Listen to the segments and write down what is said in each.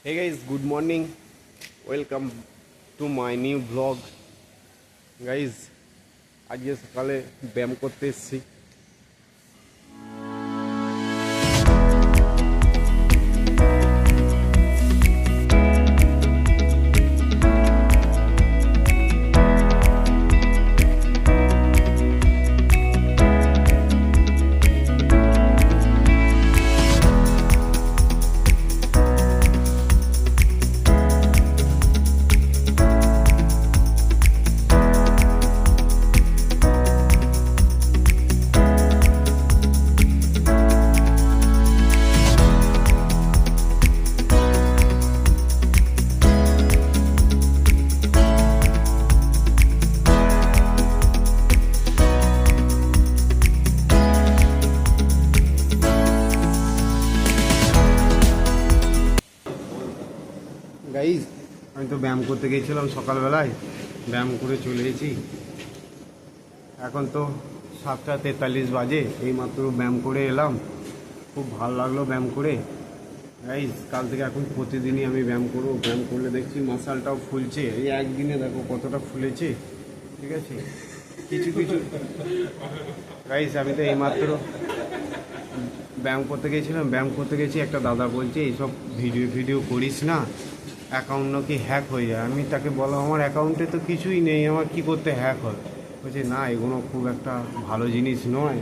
Hey guys, good morning. Welcome to my new vlog. Guys, আজকে সকালে ব্যায়াম করতে এসেছি। গাইজ, আমি তো ব্যায়াম করতে গিয়েছিলাম সকালবেলায়, ব্যায়াম করে চলে এসেছি। এখন তো 7:43 বাজে, এইমাত্র ব্যায়াম করে এলাম। খুব ভালো লাগলো ব্যায়াম করে। গাইজ, কাল থেকে এখন প্রতিদিনই আমি ব্যায়াম করবো। ব্যায়াম করলে দেখছি মাসালটাও ফুলছে। এই একদিনে দেখো কতটা ফুলেছে, ঠিক আছে। কিছু গাইজ, আমি তো এইমাত্র ব্যায়াম করতে গিয়েছিলাম, ব্যায়াম করতে গেছি। একটা দাদা বলছে এইসব ভিডিও করিস না, অ্যাকাউন্ট নাকি হ্যাক হয়ে যায়। আমি তাকে বললাম আমার অ্যাকাউন্টে তো কিছুই নেই, আমার কি করতে হ্যাক হয়? বলছে না, এগুলো খুব একটা ভালো জিনিস নয়।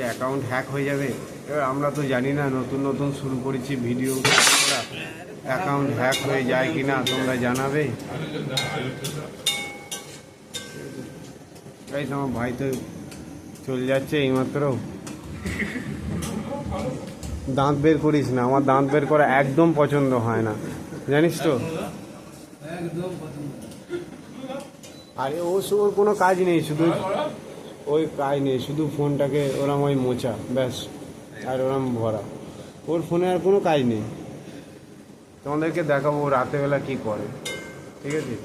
অ্যাকাউন্ট হ্যাক হয়ে যাবে। এবার আমরা তো জানি না, নতুন শুরু করেছি ভিডিও, অ্যাকাউন্ট হ্যাক হয়ে যায় কি না তোমরা জানাবে। আমার ভাই তো চলে যাচ্ছে এইমাত্র। দাঁত বের করিস না, আমার দাঁত বের করা একদম পছন্দ হয় না, জানিস তো। আরে ওর কোনো কাজ নেই, শুধু ফোনটাকে ওরম ওই মোছা ব্যাস, আর ওরম ভরা। ওর ফোনে আর কোনো কাজ নেই। তোমাদেরকে দেখাবো রাতেরবেলা কি করে, ঠিক আছে।